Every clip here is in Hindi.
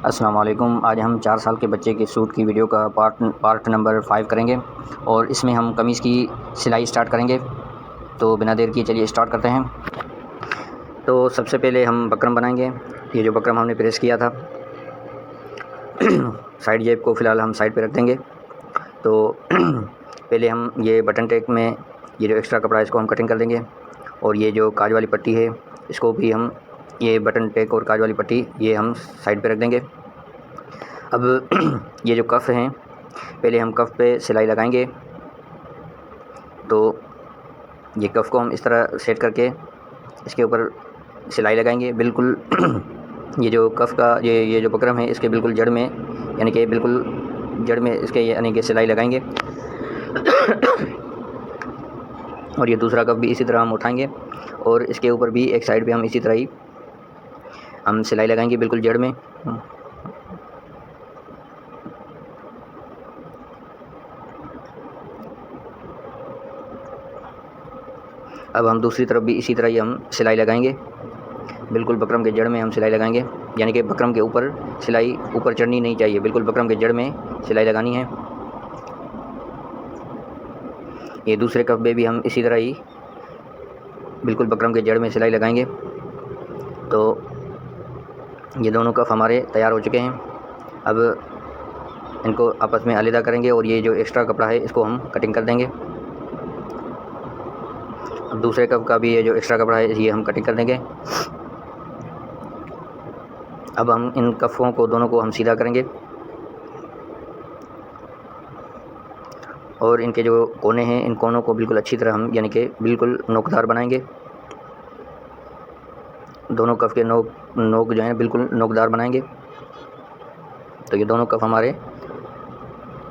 अस्सलाम वालेकुम। आज हम 4 साल के बच्चे के सूट की वीडियो का पार्ट नंबर 5 करेंगे और इसमें हम कमीज़ की सिलाई स्टार्ट करेंगे। तो बिना देर किए चलिए स्टार्ट करते हैं। तो सबसे पहले हम बकरम बनाएंगे। ये जो बकरम हमने प्रेस किया था साइड जेब को फ़िलहाल हम साइड पे रख देंगे। तो पहले हम ये बटन टेक में ये जो एक्स्ट्रा कपड़ा है इसको हम कटिंग कर देंगे और ये जो काज वाली पट्टी है इसको भी हम ये बटन टेक और काज वाली पट्टी ये हम साइड पे रख देंगे। अब ये जो कफ़ हैं पहले हम कफ़ पे सिलाई लगाएंगे। तो ये कफ़ को हम इस तरह सेट करके इसके ऊपर सिलाई लगाएंगे बिल्कुल ये जो कफ़ का ये जो बकरम है इसके बिल्कुल जड़ में यानी कि बिल्कुल जड़ में इसके यानी कि सिलाई लगाएंगे और ये दूसरा कफ़ भी इसी तरह हम उठाएंगे और इसके ऊपर भी एक साइड पे हम इसी तरह ही हम सिलाई लगाएंगे बिल्कुल जड़ में। अब हम दूसरी तरफ भी इसी तरह ही हम सिलाई लगाएंगे बिल्कुल बकरम के जड़ में हम सिलाई लगाएंगे यानी कि बकरम के ऊपर सिलाई ऊपर चढ़नी नहीं चाहिए, बिल्कुल बकरम के जड़ में सिलाई लगानी है। ये दूसरे कफ पे भी हम इसी तरह ही बिल्कुल बकरम के जड़ में सिलाई लगाएंगे। तो ये दोनों कफ हमारे तैयार हो चुके हैं। अब इनको आपस में अलग करेंगे और ये जो एक्स्ट्रा कपड़ा है इसको हम कटिंग कर देंगे। अब दूसरे कप का भी ये जो एक्स्ट्रा कपड़ा है ये हम कटिंग कर देंगे। अब हम इन कफ़ों को दोनों को हम सीधा करेंगे और इनके जो कोने हैं इन कोनों को बिल्कुल अच्छी तरह हम यानी कि बिल्कुल नोकदार बनाएंगे। दोनों कफ़ के नोक जो हैं बिल्कुल नोकदार बनाएंगे। तो ये दोनों कफ़ हमारे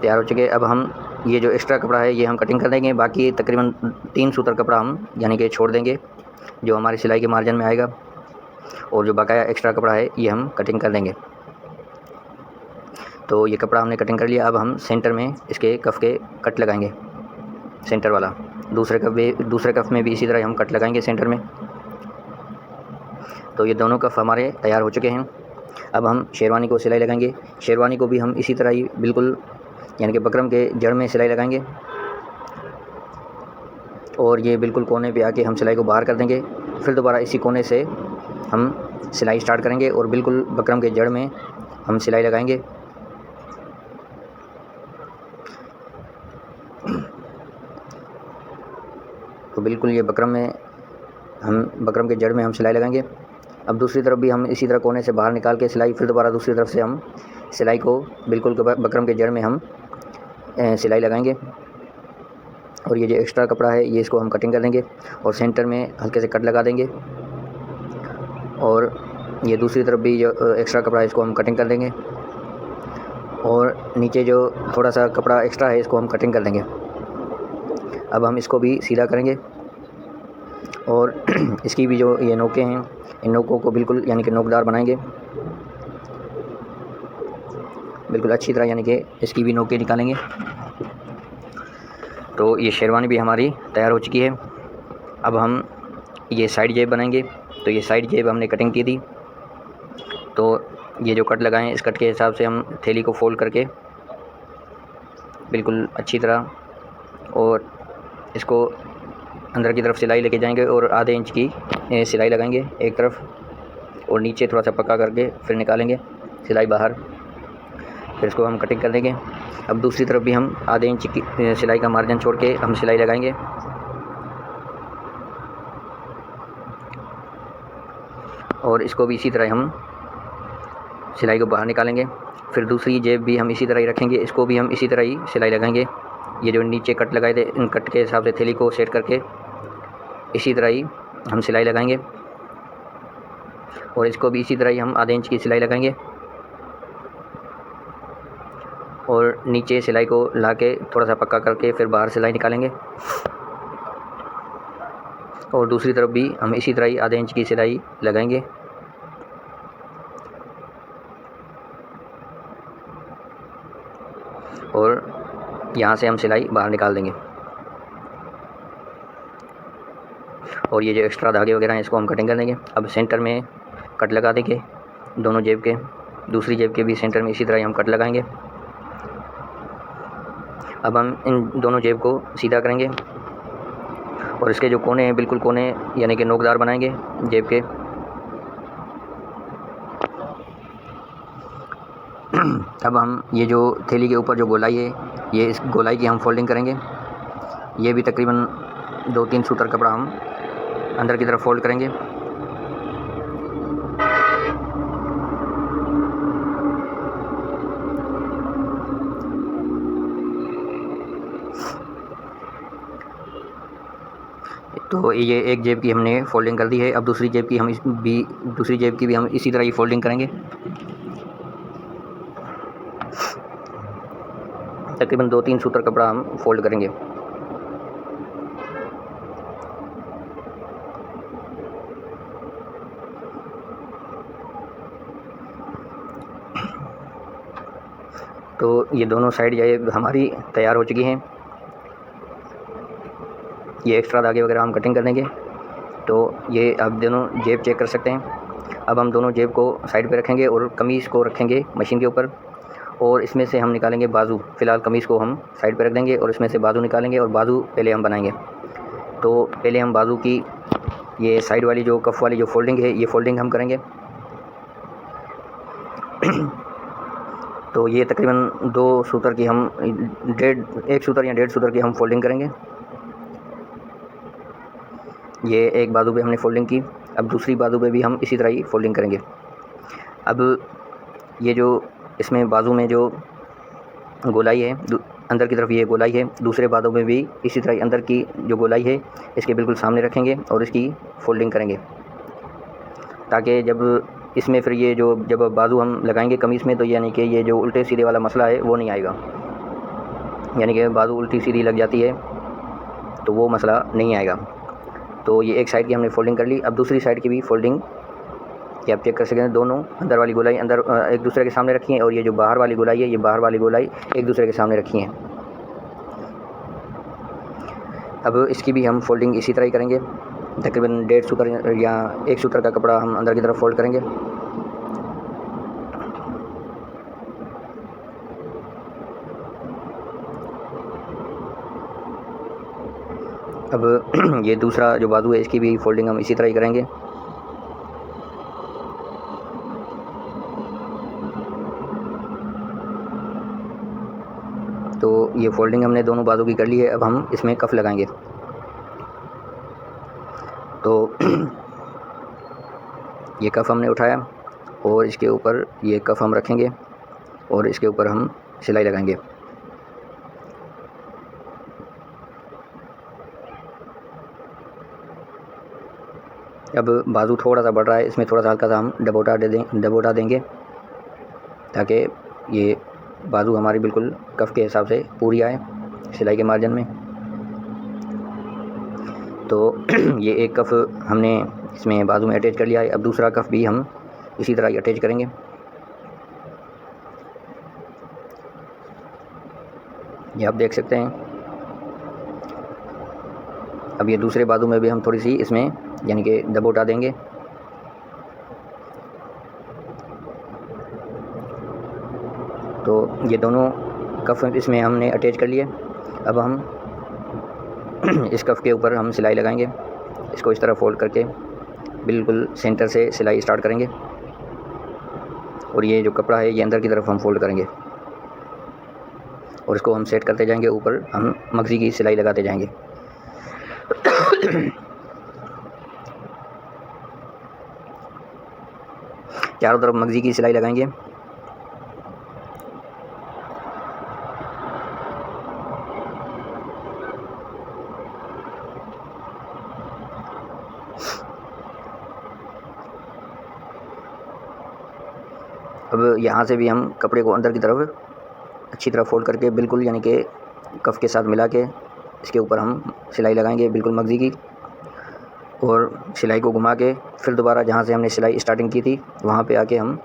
तैयार हो चुके हैं। अब हम ये जो एक्स्ट्रा कपड़ा है ये हम कटिंग कर देंगे। बाकी तकरीबन 3 सूतर कपड़ा हम यानी कि छोड़ देंगे जो हमारी सिलाई के मार्जिन में आएगा और जो बकाया एक्स्ट्रा कपड़ा है ये हम कटिंग कर देंगे। तो ये कपड़ा हमने कटिंग कर लिया। अब हम सेंटर में इसके कफ़ के कट लगाएंगे, सेंटर वाला। दूसरे कफ़ में भी इसी तरह हम कट लगाएंगे सेंटर में। तो ये दोनों कफ़ हमारे तैयार हो चुके हैं। अब हम शेरवानी को सिलाई लगाएंगे। शेरवानी को भी हम इसी तरह ही बिल्कुल यानी कि बकरम के जड़ में सिलाई लगाएंगे और ये बिल्कुल कोने पे आके हम सिलाई को बाहर कर देंगे। फिर दोबारा इसी कोने से हम सिलाई स्टार्ट करेंगे और बिल्कुल बकरम के जड़ में हम सिलाई लगाएंगे। तो बिल्कुल ये बकरम के जड़ में हम सिलाई लगाएंगे। अब दूसरी तरफ भी हम इसी तरह कोने से बाहर निकाल के सिलाई फिर दोबारा दूसरी तरफ से हम सिलाई को बिल्कुल बकरम के जड़ में हम सिलाई लगाएंगे और ये जो एक्स्ट्रा कपड़ा है ये इसको हम कटिंग कर देंगे और सेंटर में हल्के से कट लगा देंगे और ये दूसरी तरफ भी जो एक्स्ट्रा कपड़ा है इसको हम कटिंग कर देंगे और नीचे जो थोड़ा सा कपड़ा एक्स्ट्रा है इसको हम कटिंग कर देंगे। अब हम इसको भी सीधा करेंगे और इसकी भी जो ये नोकें हैं इन नोकों को बिल्कुल यानी कि नोकदार बनाएंगे बिल्कुल अच्छी तरह, यानी कि इसकी भी नोकें निकालेंगे। तो ये शेरवानी भी हमारी तैयार हो चुकी है। अब हम ये साइड जेब बनाएंगे। तो ये साइड जेब हमने कटिंग की थी। तो ये जो कट लगाएं इस कट के हिसाब से हम थैली को फोल्ड करके बिल्कुल अच्छी तरह और इसको अंदर की तरफ सिलाई लेके जाएंगे और आधे इंच की सिलाई लगाएंगे एक तरफ और नीचे थोड़ा सा पक्का करके फिर निकालेंगे सिलाई बाहर। फिर इसको हम कटिंग कर देंगे। अब दूसरी तरफ भी हम आधे इंच की सिलाई का मार्जिन छोड़ के हम सिलाई लगाएंगे और इसको भी इसी तरह हम सिलाई को बाहर निकालेंगे। फिर दूसरी जेब भी हम इसी तरह ही रखेंगे, इसको भी हम इसी तरह ही सिलाई लगाएंगे। ये जो नीचे कट लगाए थे इन कट के हिसाब से थैली को सेट करके इसी तरह ही हम सिलाई लगाएंगे और इसको भी इसी तरह ही हम आधे इंच की सिलाई लगाएंगे और नीचे सिलाई को लाके थोड़ा सा पक्का करके फिर बाहर सिलाई निकालेंगे और दूसरी तरफ भी हम इसी तरह ही आधे इंच की सिलाई लगाएंगे और यहाँ से हम सिलाई बाहर निकाल देंगे और ये जो एक्स्ट्रा धागे वगैरह हैं इसको हम कटिंग कर देंगे। अब सेंटर में कट लगा देंगे दोनों जेब के दूसरी जेब के भी सेंटर में इसी तरह ही हम कट लगाएंगे। अब हम इन दोनों जेब को सीधा करेंगे और इसके जो कोने हैं बिल्कुल कोने यानी कि नोकदार बनाएंगे जेब के। अब हम ये जो थैली के ऊपर जो गोलाई है, ये इस गोलाई की हम फोल्डिंग करेंगे। ये भी तकरीबन 2-3 सूतर कपड़ा हम अंदर की तरफ फोल्ड करेंगे। तो ये एक जेब की हमने फोल्डिंग कर दी है। अब दूसरी जेब की हम इसी तरह ही फोल्डिंग करेंगे। तकरीबन 2-3 सूतर कपड़ा हम फोल्ड करेंगे। तो ये दोनों साइड जेब हमारी तैयार हो चुकी हैं। ये एक्स्ट्रा धागे वगैरह हम कटिंग कर देंगे। तो ये आप दोनों जेब चेक कर सकते हैं। अब हम दोनों जेब को साइड पे रखेंगे और कमीज़ को रखेंगे मशीन के ऊपर, और इसमें से हम निकालेंगे बाजू। फ़िलहाल कमीज़ को हम साइड पे रख देंगे और इसमें से बाजू निकालेंगे और बाजू पहले हम बनाएंगे। तो पहले हम बाजू की ये साइड वाली जो कफ वाली जो फोल्डिंग है, ये फोल्डिंग हम करेंगे। तो ये तकरीबन 2 सूतर की हम 1 सूतर या 1.5 सूतर की हम फोल्डिंग करेंगे। ये एक बाजू पे हमने फोल्डिंग की। अब दूसरी बाजू पे भी हम इसी तरह ही फोल्डिंग करेंगे। अब ये जो इसमें बाजू में जो गोलाई है, अंदर की तरफ ये गोलाई है, दूसरे बाजू में भी इसी तरह अंदर की जो गोलाई है इसके बिल्कुल सामने रखेंगे और इसकी फोल्डिंग करेंगे, ताकि जब इसमें फिर ये जो जब बाजू हम लगाएंगे कमीज़ में, तो यानी कि ये जो उल्टे सीधे वाला मसला है वो नहीं आएगा। यानी कि बाजू उल्टी सीधी लग जाती है तो वो मसला नहीं आएगा। तो ये एक साइड की हमने फोल्डिंग कर ली। अब दूसरी साइड की भी फोल्डिंग ये आप चेक कर सकते हैं। दोनों अंदर वाली गोलाई अंदर एक दूसरे के सामने रखी है और ये जो बाहर वाली गोलाई है, ये बाहर वाली गोलाई एक दूसरे के सामने रखी है। अब इसकी भी हम फोल्डिंग इसी तरह ही करेंगे। तकरीबन 1.5 सूतर या 1 सूतर का कपड़ा हम अंदर की तरफ फोल्ड करेंगे। अब ये दूसरा जो बाजू है इसकी भी फोल्डिंग हम इसी तरह ही करेंगे। तो ये फोल्डिंग हमने दोनों बाजू की कर ली है। अब हम इसमें कफ लगाएंगे। तो ये कफ हमने उठाया और इसके ऊपर ये कफ हम रखेंगे और इसके ऊपर हम सिलाई लगाएंगे। अब बाजू थोड़ा सा बढ़ रहा है, इसमें थोड़ा सा हल्का सा हम डबोटा देंगे ताकि ये बाजू हमारी बिल्कुल कफ के हिसाब से पूरी आए सिलाई के मार्जिन में। तो ये एक कफ हमने इसमें बाजू में अटैच कर लिया है। अब दूसरा कफ भी हम इसी तरह ही अटैच करेंगे। ये आप देख सकते हैं। अब ये दूसरे बाजू में भी हम थोड़ी सी इसमें यानी कि दबोटा देंगे। तो ये दोनों कफ इसमें हमने अटैच कर लिए। अब हम इस कफ के ऊपर हम सिलाई लगाएंगे। इसको इस तरह फोल्ड करके बिल्कुल सेंटर से सिलाई स्टार्ट करेंगे और ये जो कपड़ा है ये अंदर की तरफ हम फोल्ड करेंगे और इसको हम सेट करते जाएंगे। ऊपर हम मगज़ी की सिलाई लगाते जाएंगे। चारों तरफ मगज़ी की सिलाई लगाएंगे। अब यहाँ से भी हम कपड़े को अंदर की तरफ अच्छी तरह फोल्ड करके बिल्कुल यानी कि कफ के साथ मिला के इसके ऊपर हम सिलाई लगाएंगे बिल्कुल मगज़ी की, और सिलाई को घुमा के फिर दोबारा जहाँ से हमने सिलाई स्टार्टिंग की थी वहाँ पे आके हम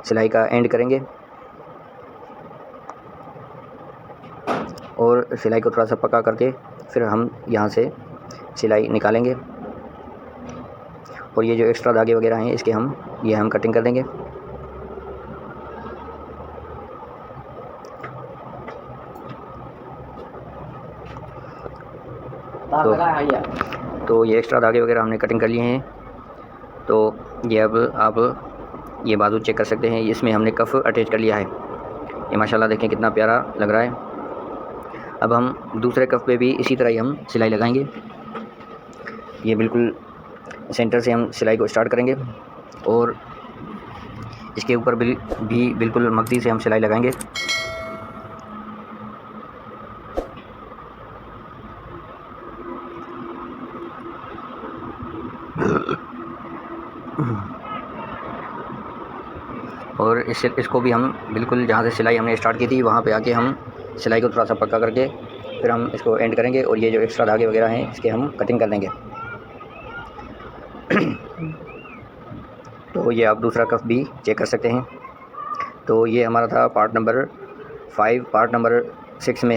सिलाई का एंड करेंगे और सिलाई को थोड़ा सा पका करके फिर हम यहाँ से सिलाई निकालेंगे और ये जो एक्स्ट्रा धागे वगैरह हैं इसके हम कटिंग कर देंगे। तो ये एक्स्ट्रा धागे वगैरह हमने कटिंग कर लिए हैं। तो ये अब आप ये बाजू चेक कर सकते हैं, इसमें हमने कफ अटैच कर लिया है। ये माशाल्लाह देखें कितना प्यारा लग रहा है। अब हम दूसरे कफ पे भी इसी तरह ही हम सिलाई लगाएंगे। ये बिल्कुल सेंटर से हम सिलाई को स्टार्ट करेंगे और इसके ऊपर भी बिल्कुल मगदी से हम सिलाई लगाएंगे। और इसको भी हम बिल्कुल जहाँ से सिलाई हमने स्टार्ट की थी वहाँ पे आके हम सिलाई को थोड़ा सा पक्का करके फिर हम इसको एंड करेंगे और ये जो एक्स्ट्रा धागे वगैरह हैं इसके हम कटिंग कर देंगे। तो ये आप दूसरा कफ भी चेक कर सकते हैं। तो ये हमारा था पार्ट नंबर 5। पार्ट नंबर 6 में